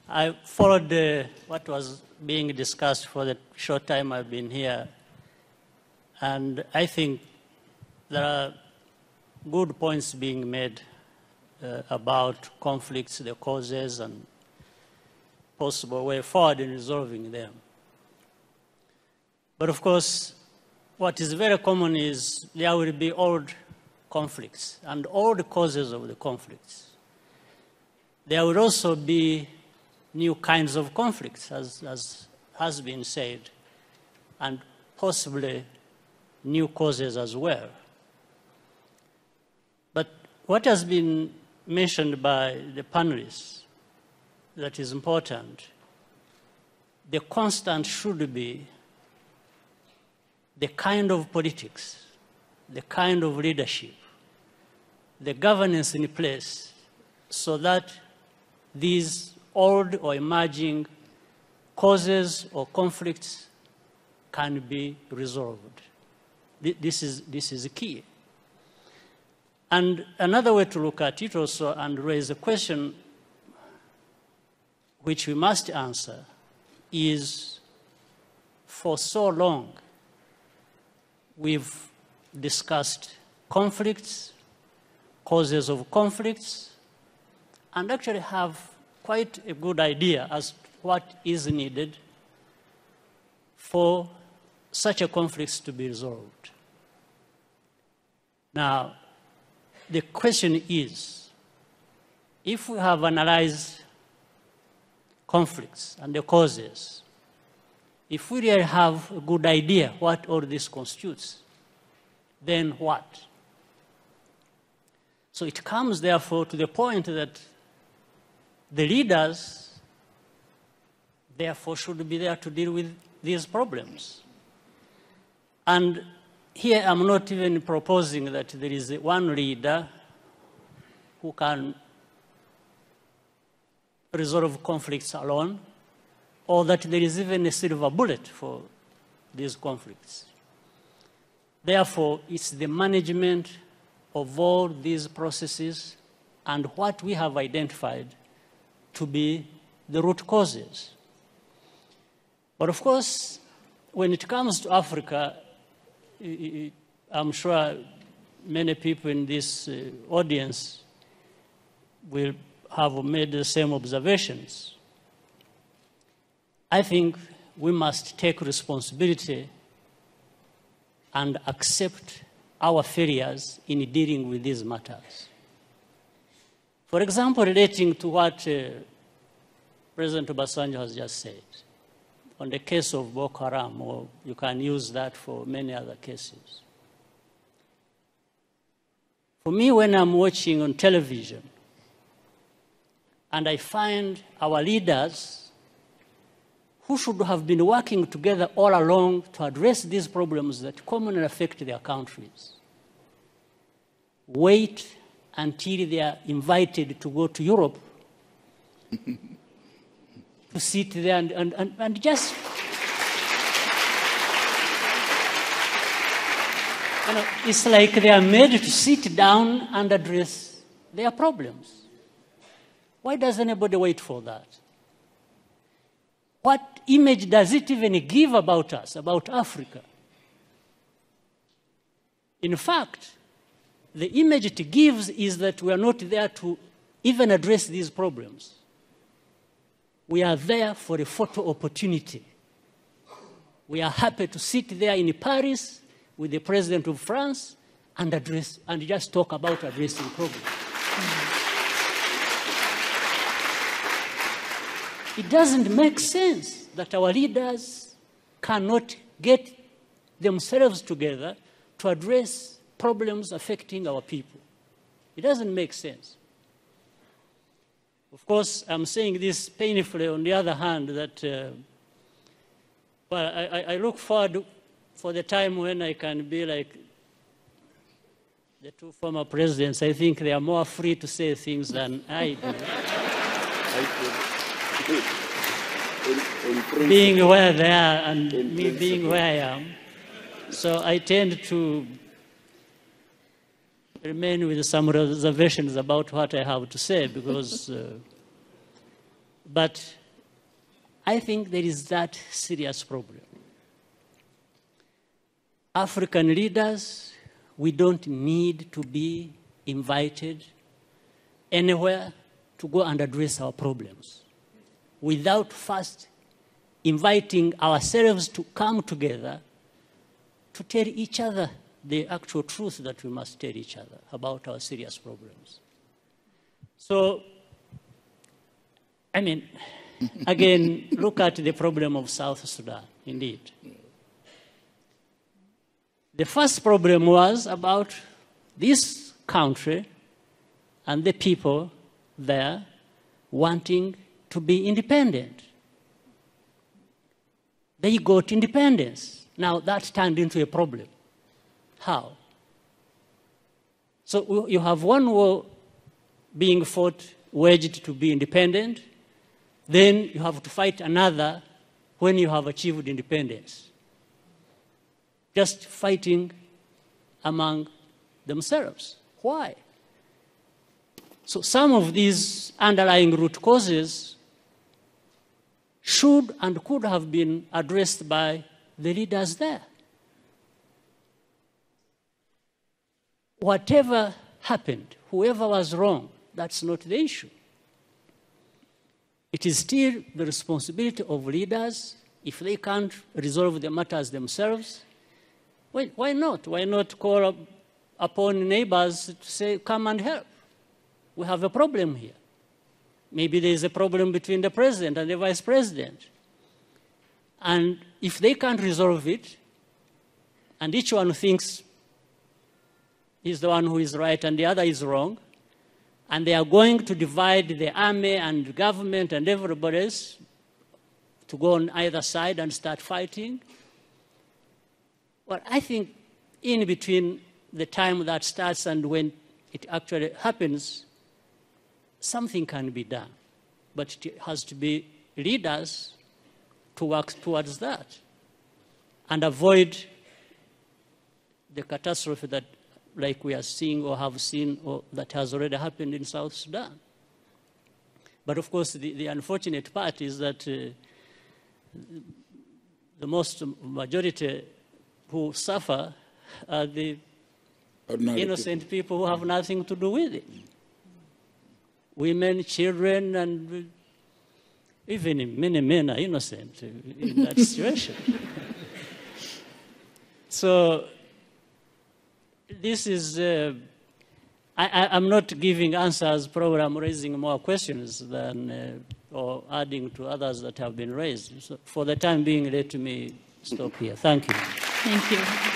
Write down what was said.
I followed what was being discussed for the short time I've been here, and I think there are good points being made about conflicts, the causes, and possible way forward in resolving them. But of course, what is very common is there will be old conflicts and old causes of the conflicts. There will also be new kinds of conflicts, as has been said, and possibly new causes as well. But what has been mentioned by the panelists that is important, the constant should be the kind of politics, the kind of leadership, the governance in place so that these old or emerging causes or conflicts can be resolved. This is key. And another way to look at it also and raise a question which we must answer is, for so long we've discussed conflicts, causes of conflicts, and actually have quite a good idea as to what is needed for such a conflict to be resolved. Now, the question is, if we have analyzed conflicts and the causes, if we really have a good idea what all this constitutes, then what? So it comes, therefore, to the point that the leaders, therefore, should be there to deal with these problems. And here I'm not even proposing that there is one leader who can resolve conflicts alone, or that there is even a silver bullet for these conflicts. Therefore, it's the management of all these processes and what we have identified to be the root causes. But of course, when it comes to Africa, I'm sure many people in this audience will have made the same observations. I think we must take responsibility and accept our failures in dealing with these matters. For example, relating to what President Obasanjo has just said, on the case of Boko Haram, or you can use that for many other cases. For me, when I'm watching on television, and I find our leaders who should have been working together all along to address these problems that commonly affect their countries, wait until they are invited to go to Europe to sit there and just, it's like they are made to sit down and address their problems. Why does anybody wait for that? What image does it even give about us, about Africa? In fact, the image it gives is that we are not there to even address these problems. We are there for a photo opportunity. We are happy to sit there in Paris with the President of France and address and just talk about addressing problems. It doesn't make sense that our leaders cannot get themselves together to address problems affecting our people. It doesn't make sense. Of course, I'm saying this painfully on the other hand that, well, I look forward for the time when I can be like the two former presidents. I think they are more free to say things than I do. Being where they are and me being where I am. So I tend to remain with some reservations about what I have to say because But I think there is that serious problem. African leaders, we don't need to be invited anywhere to go and address our problems without first inviting ourselves to come together to tell each other the actual truth that we must tell each other about our serious problems. So, I mean, again, look at the problem of South Sudan, indeed. The first problem was about this country and the people there wanting to be independent. They got independence. Now that turned into a problem. How? So you have one war being fought, waged to be independent, then you have to fight another when you have achieved independence. Just fighting among themselves. Why? So some of these underlying root causes should and could have been addressed by the leaders there. Whatever happened, whoever was wrong, that's not the issue. It is still the responsibility of leaders. If they can't resolve the matters themselves, well, why not? Why not call upon neighbors to say, come and help? We have a problem here. Maybe there is a problem between the president and the vice president. And if they can't resolve it, and each one thinks he's the one who is right and the other is wrong, and they are going to divide the army and government and everybody else to go on either side and start fighting, well, I think in between the time that starts and when it actually happens, something can be done. But it has to be leaders to work towards that and avoid the catastrophe that, like we are seeing or have seen or that has already happened in South Sudan. But of course, the unfortunate part is that the most majority who suffer are the innocent people who have nothing to do with it. Women, children, and even many men are innocent in that situation. So this is, I'm not giving answers, probably I'm raising more questions than, or adding to others that have been raised. So for the time being, let me stop here. Thank you. Thank you.